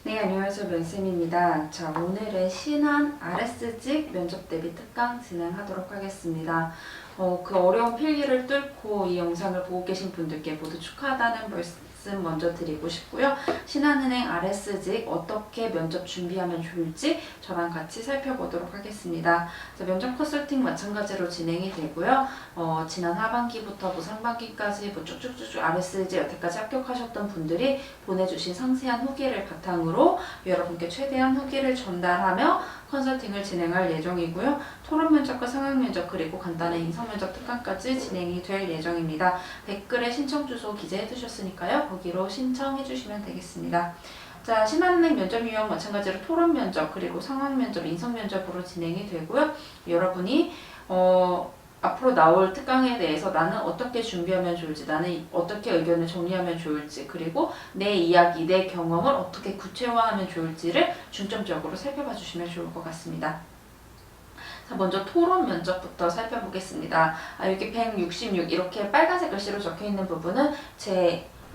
네, 안녕하세요. 면쌤입니다. 자, 오늘은 신한 RS직 면접 대비 특강 진행하도록 하겠습니다. 그 어려운 필기를 뚫고 이 영상을 보고 계신 분들께 모두 축하하다는 말씀 먼저 드리고 싶고요. 신한은행 RS직 어떻게 면접 준비하면 좋을지 저랑 같이 살펴보도록 하겠습니다. 자, 면접 컨설팅 마찬가지로 진행이 되고요. 지난 하반기부터 상반기까지 쭉쭉쭉 RS직 여태까지 합격하셨던 분들이 보내주신 상세한 후기를 바탕으로 여러분께 최대한 후기를 전달하며 컨설팅을 진행할 예정이고요. 토론 면접과 상황 면접 그리고 간단한 인성 면접 특강까지 진행이 될 예정입니다. 댓글에 신청 주소 기재해 두셨으니까요. 거기로 신청해 주시면 되겠습니다. 자, 신한은행 면접 유형 마찬가지로 토론 면접 그리고 상황 면접, 인성 면접으로 진행이 되고요. 여러분이 앞으로 나올 특강에 대해서 나는 어떻게 준비하면 좋을지, 나는 어떻게 의견을 정리하면 좋을지, 그리고 내 이야기, 내 경험을 어떻게 구체화하면 좋을지를 중점적으로 살펴봐 주시면 좋을 것 같습니다. 자, 먼저 토론 면접부터 살펴보겠습니다. 여기 166 이렇게 빨간색 글씨로 적혀있는 부분은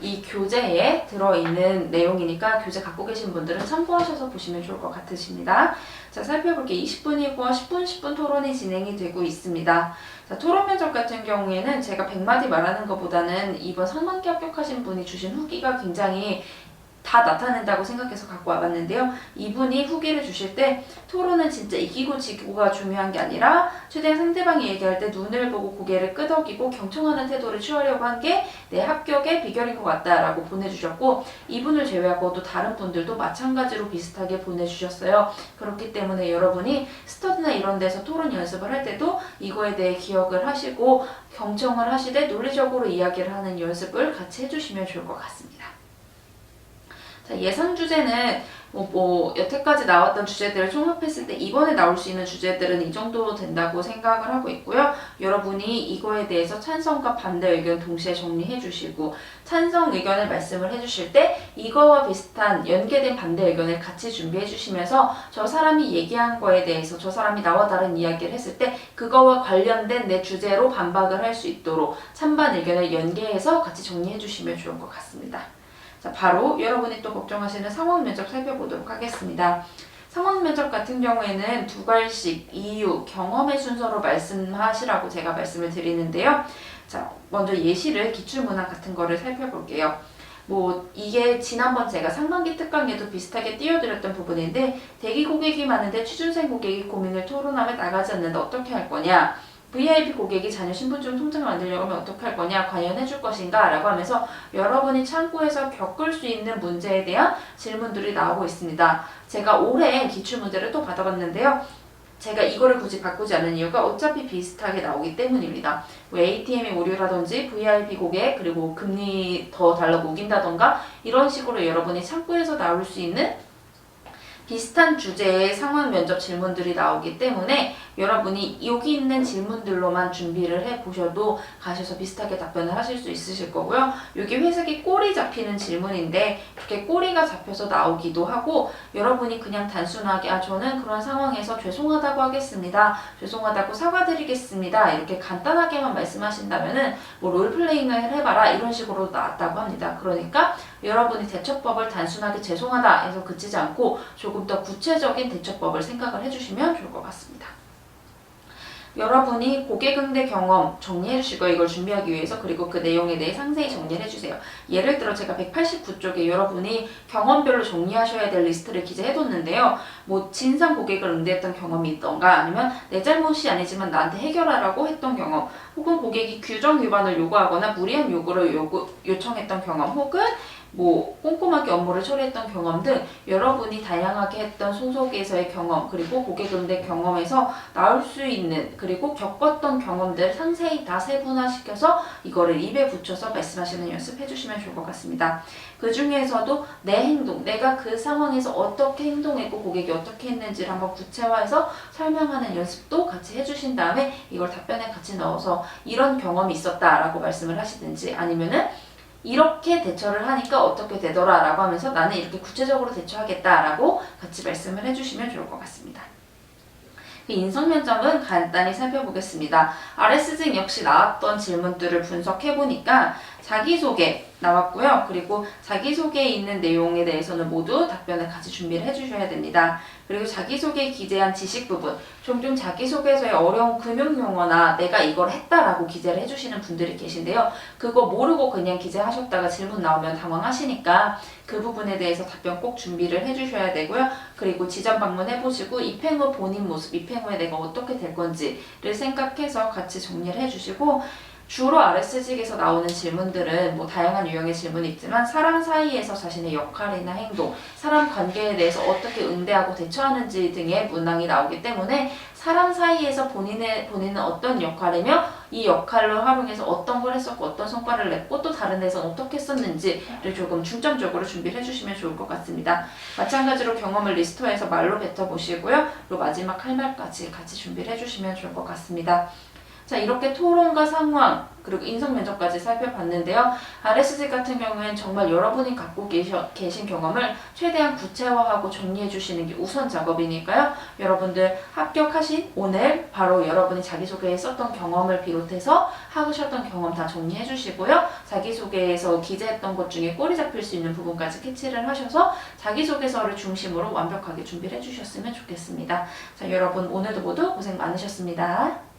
이 교재에 들어있는 내용이니까 교재 갖고 계신 분들은 참고하셔서 보시면 좋을 것 같으십니다. 자, 살펴볼게요. 20분이고 10분 토론이 진행이 되고 있습니다. 자, 토론 면접 같은 경우에는 제가 100마디 말하는 것보다는 이번 상반기 합격하신 분이 주신 후기가 굉장히 다 나타낸다고 생각해서 갖고 와봤는데요. 이분이 후기를 주실 때 토론은 진짜 이기고 지고가 중요한 게 아니라 최대한 상대방이 얘기할 때 눈을 보고 고개를 끄덕이고 경청하는 태도를 취하려고 한 게 내 합격의 비결인 것 같다라고 보내주셨고, 이분을 제외하고 또 다른 분들도 마찬가지로 비슷하게 보내주셨어요. 그렇기 때문에 여러분이 스터디나 이런 데서 토론 연습을 할 때도 이거에 대해 기억을 하시고 경청을 하시되 논리적으로 이야기를 하는 연습을 같이 해주시면 좋을 것 같습니다. 자, 예상 주제는 여태까지 나왔던 주제들을 총합했을 때 이번에 나올 수 있는 주제들은 이 정도 된다고 생각을 하고 있고요. 여러분이 이거에 대해서 찬성과 반대 의견 동시에 정리해 주시고, 찬성 의견을 말씀을 해 주실 때 이거와 비슷한 연계된 반대 의견을 같이 준비해 주시면서 저 사람이 얘기한 거에 대해서 저 사람이 나와 다른 이야기를 했을 때 그거와 관련된 내 주제로 반박을 할 수 있도록 찬반 의견을 연계해서 같이 정리해 주시면 좋을 것 같습니다. 자, 바로 여러분이 또 걱정하시는 상황 면접 살펴보도록 하겠습니다. 상황 면접 같은 경우에는 두 갈씩 이유, 경험의 순서로 말씀하시라고 제가 말씀을 드리는데요. 자, 먼저 예시를 기출문항 같은 거를 살펴볼게요. 이게 지난번 제가 상반기 특강에도 비슷하게 띄워드렸던 부분인데, 대기 고객이 많은데 취준생 고객이 고민을 토론하며 나가지 않는데 어떻게 할 거냐? VIP 고객이 자녀 신분증 통장을 만들려고 하면 어떻게 할 거냐? 과연 해줄 것인가? 라고 하면서 여러분이 창구에서 겪을 수 있는 문제에 대한 질문들이 나오고 있습니다. 제가 올해 기출문제를 또 받아봤는데요. 제가 이거를 굳이 바꾸지 않은 이유가 어차피 비슷하게 나오기 때문입니다. ATM이 오류라든지 VIP 고객, 그리고 금리 더 달라고 우긴다던가 이런 식으로 여러분이 창구에서 나올 수 있는 비슷한 주제의 상황 면접 질문들이 나오기 때문에 여러분이 여기 있는 질문들로만 준비를 해보셔도 가셔서 비슷하게 답변을 하실 수 있으실 거고요. 여기 회색이 꼬리 잡히는 질문인데 이렇게 꼬리가 잡혀서 나오기도 하고, 여러분이 그냥 단순하게 저는 그런 상황에서 죄송하다고 하겠습니다, 죄송하다고 사과드리겠습니다 이렇게 간단하게만 말씀하신다면은 롤플레잉을 해봐라 이런 식으로 나왔다고 합니다. 그러니까 여러분이 대처법을 단순하게 죄송하다 해서 그치지 않고 조금 더 구체적인 대처법을 생각을 해주시면 좋을 것 같습니다. 여러분이 고객 응대 경험 정리해 주시고 이걸 준비하기 위해서, 그리고 그 내용에 대해 상세히 정리를 해주세요. 예를 들어 제가 189쪽에 여러분이 경험별로 정리하셔야 될 리스트를 기재해뒀는데요. 진상 고객을 응대했던 경험이 있던가, 아니면 내 잘못이 아니지만 나한테 해결하라고 했던 경험, 혹은 고객이 규정 위반을 요구하거나 무리한 요구를 요청했던 경험, 혹은 꼼꼼하게 업무를 처리했던 경험 등 여러분이 다양하게 했던 소속에서의 경험, 그리고 고객 응대 경험에서 나올 수 있는, 그리고 겪었던 경험들을 상세히 다 세분화시켜서 이거를 입에 붙여서 말씀하시는 연습해 주시면 좋을 것 같습니다. 그 중에서도 내 행동, 내가 그 상황에서 어떻게 행동했고 고객이 어떻게 했는지를 한번 구체화해서 설명하는 연습도 같이 해주신 다음에 이걸 답변에 같이 넣어서 이런 경험이 있었다라고 말씀을 하시든지, 아니면은 이렇게 대처를 하니까 어떻게 되더라 라고 하면서 나는 이렇게 구체적으로 대처하겠다 라고 같이 말씀을 해주시면 좋을 것 같습니다. 인성 면접은 간단히 살펴보겠습니다. RS직 역시 나왔던 질문들을 분석해보니까 자기소개, 나왔고요. 그리고 자기소개에 있는 내용에 대해서는 모두 답변을 같이 준비를 해주셔야 됩니다. 그리고 자기소개에 기재한 지식 부분, 종종 자기소개서에 어려운 금융용어나 내가 이걸 했다라고 기재를 해주시는 분들이 계신데요. 그거 모르고 그냥 기재하셨다가 질문 나오면 당황하시니까 그 부분에 대해서 답변 꼭 준비를 해주셔야 되고요. 그리고 지점 방문해보시고 입행 후 본인 모습, 입행 후에 내가 어떻게 될 건지를 생각해서 같이 정리를 해주시고, 주로 RS직에서 나오는 질문들은 뭐 다양한 유형의 질문이 있지만 사람 사이에서 자신의 역할이나 행동, 사람 관계에 대해서 어떻게 응대하고 대처하는지 등의 문항이 나오기 때문에 사람 사이에서 본인은 어떤 역할이며 이 역할을 활용해서 어떤 걸 했었고 어떤 성과를 냈고 또 다른 데서는 어떻게 했었는지를 조금 중점적으로 준비를 해주시면 좋을 것 같습니다. 마찬가지로 경험을 리스트화해서 말로 뱉어보시고요. 그리고 마지막 할 말까지 같이 준비를 해주시면 좋을 것 같습니다. 자, 이렇게 토론과 상황 그리고 인성 면접까지 살펴봤는데요. RS직 같은 경우에는 정말 여러분이 갖고 계신 경험을 최대한 구체화하고 정리해 주시는 게 우선 작업이니까요. 여러분들 합격하신 오늘 바로 여러분이 자기소개에 썼던 경험을 비롯해서 하셨던 경험 다 정리해 주시고요. 자기소개에서 기재했던 것 중에 꼬리 잡힐 수 있는 부분까지 캐치를 하셔서 자기소개서를 중심으로 완벽하게 준비를 해주셨으면 좋겠습니다. 자, 여러분 오늘도 모두 고생 많으셨습니다.